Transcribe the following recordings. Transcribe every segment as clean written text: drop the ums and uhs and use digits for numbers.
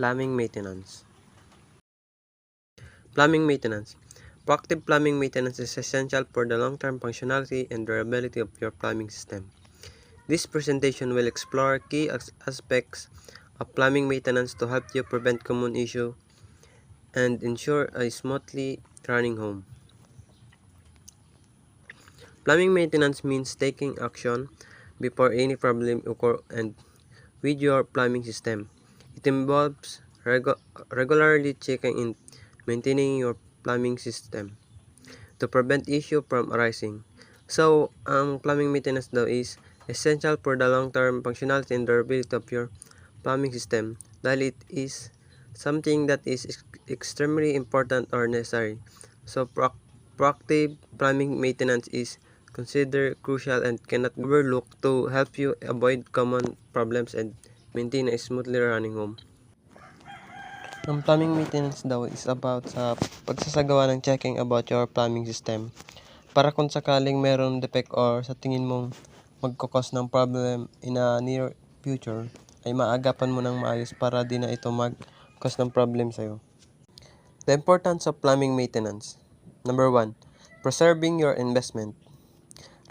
Plumbing maintenance. Plumbing maintenance. Proactive plumbing maintenance is essential for the long-term functionality and durability of your plumbing system. This presentation will explore key aspects of plumbing maintenance to help you prevent common issues and ensure a smoothly running home. Plumbing maintenance means taking action before any problem occurs and with your plumbing system. It involves regularly checking and maintaining your plumbing system to prevent issues from arising. So, plumbing maintenance daw is essential for the long-term functionality and durability of your plumbing system dahil it is something that is extremely important or necessary. So, proactive plumbing maintenance is considered crucial and cannot be overlooked to help you avoid common problems and maintain a smoothly running home. Ang plumbing maintenance daw is about sa pagsasagawa ng checking about your plumbing system para kung sakaling mayroong defect or sa tingin mong magkakos ng problem in a near future ay maagapan mo ng maayos para di na ito mag-cause ng problem sa'yo. The importance of plumbing maintenance. Number 1. Preserving your investment.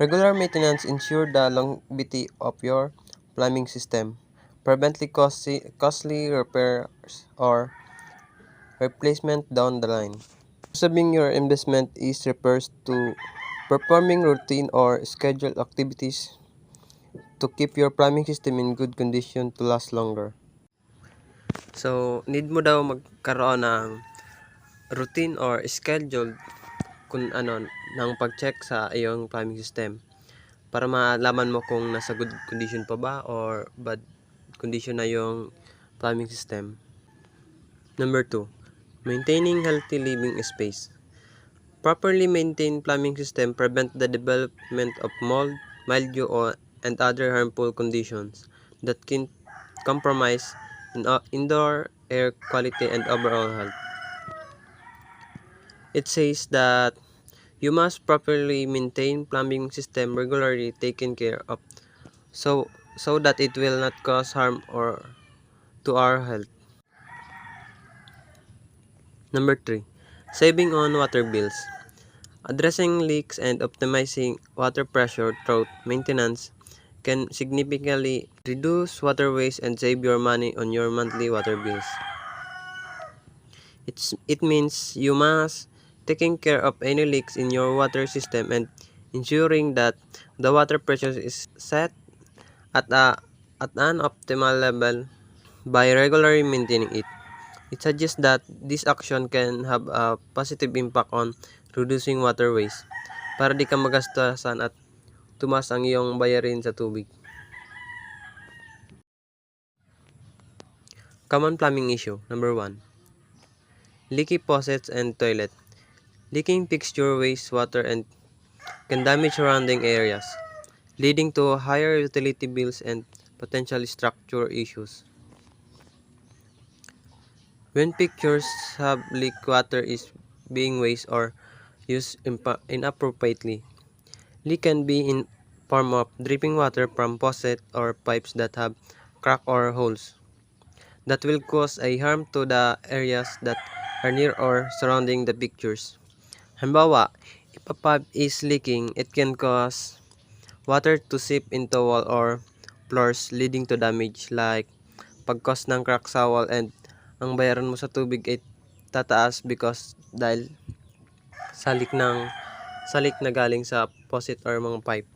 Regular maintenance ensure the longevity of your plumbing system, prevent costly repairs or replacement down the line. Preserving your investment is refers to performing routine or scheduled activities to keep your plumbing system in good condition to last longer. So, need mo daw magkaroon ng routine or scheduled kung ano ng pag-check sa iyong plumbing system para malaman mo kung nasa good condition pa ba or bad condition na yung plumbing system. Number 2. Maintaining healthy living space. Properly maintained plumbing system prevent the development of mold, mildew, and other harmful conditions that can compromise indoor air quality and overall health. It says that you must properly maintain plumbing system regularly taken care of so that it will not cause harm or to our health. Number 3. Saving on water bills. Addressing leaks and optimizing water pressure through maintenance can significantly reduce water waste and save your money on your monthly water bills. It means you must taking care of any leaks in your water system and ensuring that the water pressure is set at an optimal level by regularly maintaining it. It suggests that this action can have a positive impact on reducing water waste para di ka magastasan at tumas ang iyong bayarin sa tubig. Common plumbing issue. Number 1. Leaky faucets and toilet. Leaking fixture waste water and can damage surrounding areas, leading to higher utility bills and potential structural issues. When fixtures have leak water is being wasted or used inappropriately. Leak can be in form of dripping water from faucet or pipes that have cracks or holes that will cause a harm to the areas that are near or surrounding the fixtures. Halimbawa, if a pipe is leaking, it can cause water to seep into wall or floors leading to damage like pag-cause ng crack sa wall and ang bayaran mo sa tubig ay tataas because dahil sa leak na galing sa faucet or mga pipe.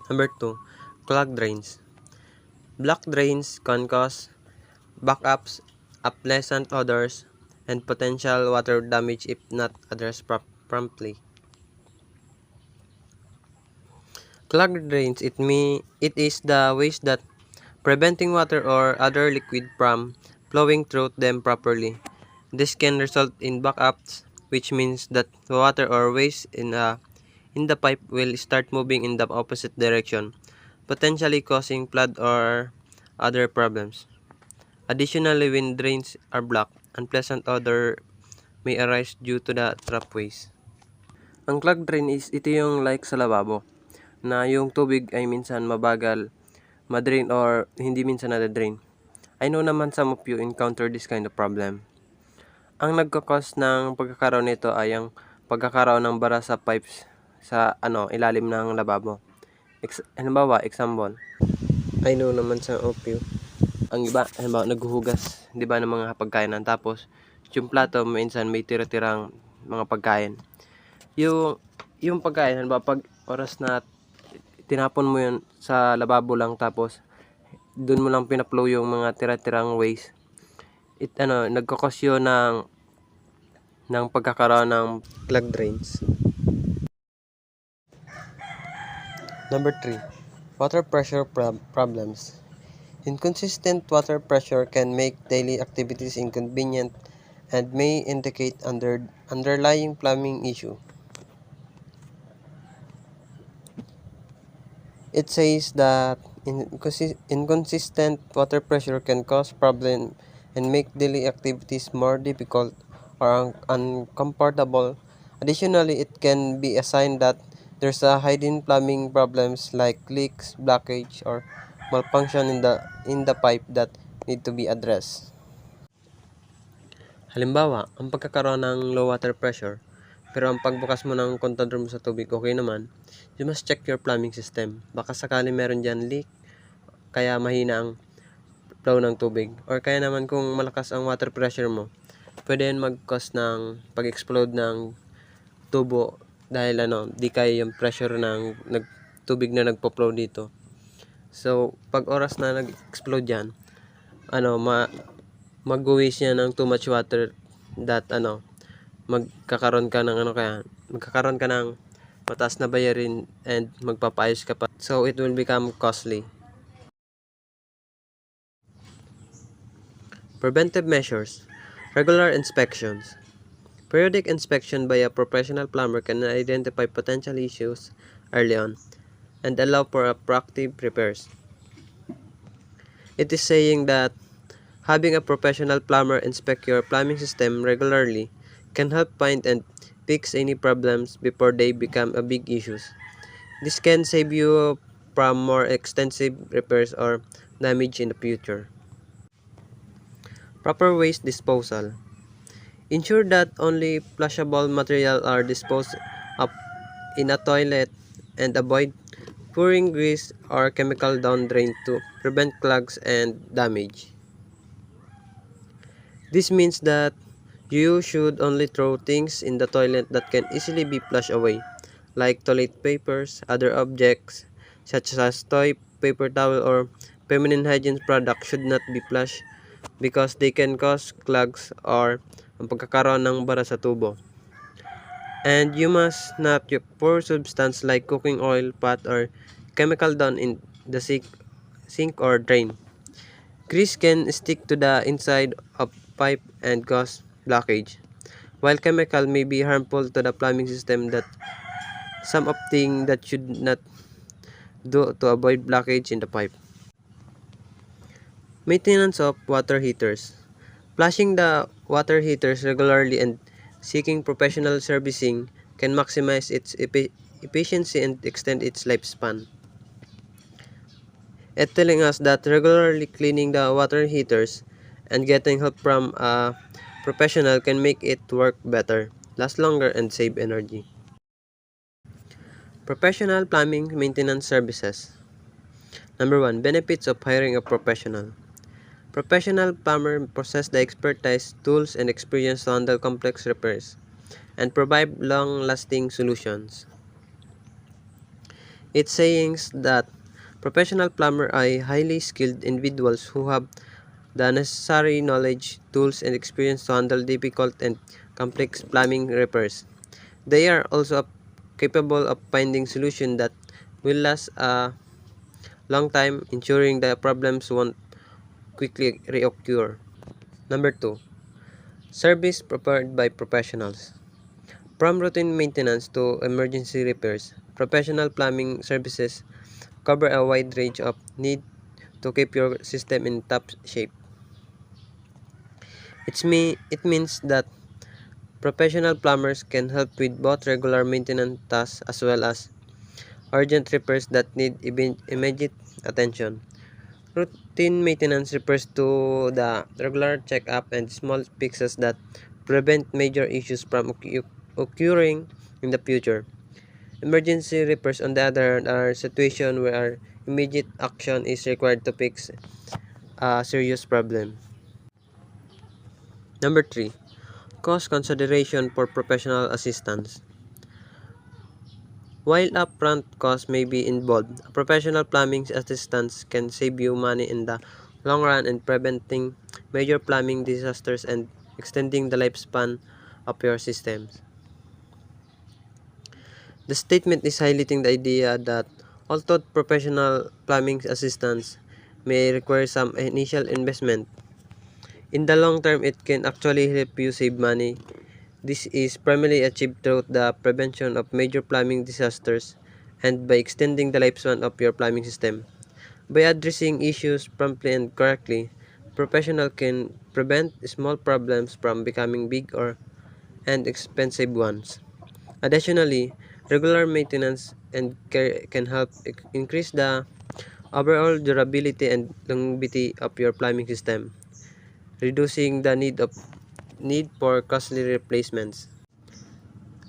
Number 2, clogged drains. Blocked drains can cause backups, unpleasant odors, and potential water damage if not addressed promptly. Clogged drains, it is the waste that preventing water or other liquid from flowing through them properly. This can result in backups, which means that the water or waste in the pipe will start moving in the opposite direction, potentially causing flood or other problems. Additionally, when drains are blocked, unpleasant odor may arise due to the trap waste. Ang clogged drain is ito yung like sa lababo na yung tubig ay minsan mabagal madrain or hindi minsan nadadrain. I know naman some of you encounter this kind of problem. Ang nagkakos ng pagkakaroon nito ay ang pagkakaroon ng bara sa pipes sa ilalim ng lababo. Halimbawa, example, I know naman some of you, ang iba, halimbawa, naghuhugas, di ba, ng mga pagkainan, tapos yung plato, minsan may tira-tirang mga pagkain. Yung pagkain, halimbawa, pag oras na tinapon mo yun sa lababo lang, tapos doon mo lang pinaplow yung mga tira-tirang waste, nagkakos yun ng pagkakaroon ng clogged drains. Number 3, water pressure problems. Inconsistent water pressure can make daily activities inconvenient and may indicate underlying plumbing issue. It says that inconsistent water pressure can cause problems and make daily activities more difficult or uncomfortable. Additionally, it can be a sign that there's a hidden plumbing problems like leaks, blockage, or malfunction in the pipe that need to be addressed. Halimbawa, ang pagkakaroon ng low water pressure, pero ang pagbukas mo ng kontador mo sa tubig okay naman, you must check your plumbing system. Baka sakali meron dyan leak, kaya mahina ang flow ng tubig. Or kaya naman kung malakas ang water pressure mo, pwede yan mag-cause ng pag-explode ng tubo dahil di kaya yung pressure ng tubig na nagpo-flow dito. So, pag oras na nag-explode yan, mag-waste yan ng too much water that magkakaroon ka ng mataas na bayarin and magpapaayos ka pa. So, it will become costly. Preventive measures. Regular inspections. Periodic inspection by a professional plumber can identify potential issues early on and allow for proactive repairs. It is saying that having a professional plumber inspect your plumbing system regularly can help find and fix any problems before they become a big issues. This can save you from more extensive repairs or damage in the future. Proper waste disposal. Ensure that only flushable material are disposed of in a toilet and avoid pouring grease or chemical down drain to prevent clogs and damage. This means that you should only throw things in the toilet that can easily be flushed away, like toilet papers, other objects such as toy, paper towel, or feminine hygiene products should not be flushed because they can cause clogs or ang pagkakaroon ng bara sa tubo. And you must not pour substance like cooking oil, fat, or chemical down in the sink or drain. Grease can stick to the inside of pipe and cause blockage, while chemical may be harmful to the plumbing system. That some of things that should not do to avoid blockage in the pipe. Maintenance of water heaters. Flushing the water heaters regularly and seeking professional servicing can maximize its efficiency and extend its lifespan. It's telling us that regularly cleaning the water heaters and getting help from a professional can make it work better, last longer, and save energy. Professional plumbing maintenance services. Number 1. Benefits of hiring a professional. Professional plumber possess the expertise, tools, and experience to handle complex repairs and provide long-lasting solutions. It's saying that professional plumbers are highly skilled individuals who have the necessary knowledge, tools, and experience to handle difficult and complex plumbing repairs. They are also capable of finding solutions that will last a long time, ensuring the problems won't quickly reoccur. Number 2. Service provided by professionals. From routine maintenance to emergency repairs, professional plumbing services cover a wide range of needs to keep your system in top shape. It means that professional plumbers can help with both regular maintenance tasks as well as urgent repairs that need immediate attention. Routine maintenance refers to the regular check-up and small fixes that prevent major issues from occurring in the future. Emergency repairs, on the other hand, are situations where immediate action is required to fix a serious problem. Number 3. Cost consideration for professional assistance. While upfront costs may be involved, a professional plumbing assistance can save you money in the long run and preventing major plumbing disasters and extending the lifespan of your systems. The statement is highlighting the idea that although professional plumbing assistance may require some initial investment, in the long term it can actually help you save money. This is primarily achieved through the prevention of major plumbing disasters and by extending the lifespan of your plumbing system. By addressing issues promptly and correctly, professional can prevent small problems from becoming big or and expensive ones. Additionally, regular maintenance and care can help increase the overall durability and longevity of your plumbing system, reducing the need for costly replacements.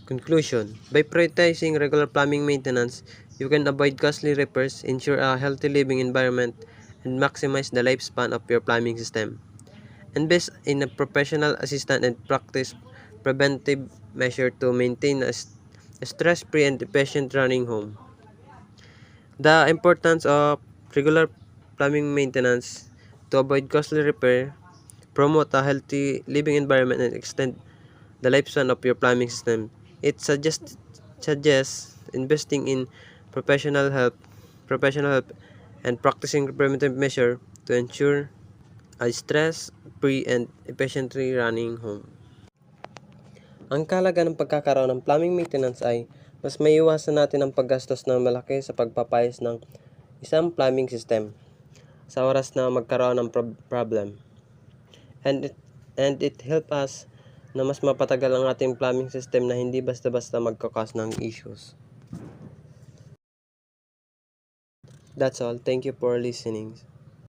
Conclusion: by prioritizing regular plumbing maintenance, you can avoid costly repairs, ensure a healthy living environment, and maximize the lifespan of your plumbing system. Invest in a professional assistant and practice preventive measure to maintain a stress-free and efficient running home. The importance of regular plumbing maintenance to avoid costly repair, promote a healthy living environment, and extend the lifespan of your plumbing system. It suggests investing in professional help, and practicing preventive measure to ensure a stress-free and efficiently running home. Ang kahalagahan ng pagkakaroon ng plumbing maintenance ay mas maiiwasan natin ang paggastos ng malaki sa pagpapayos ng isang plumbing system sa oras na magkaroon ng problem. And it help us na mas mapatagal ang ating plumbing system na hindi basta-basta magkakos ng issues. That's all. Thank you for listening.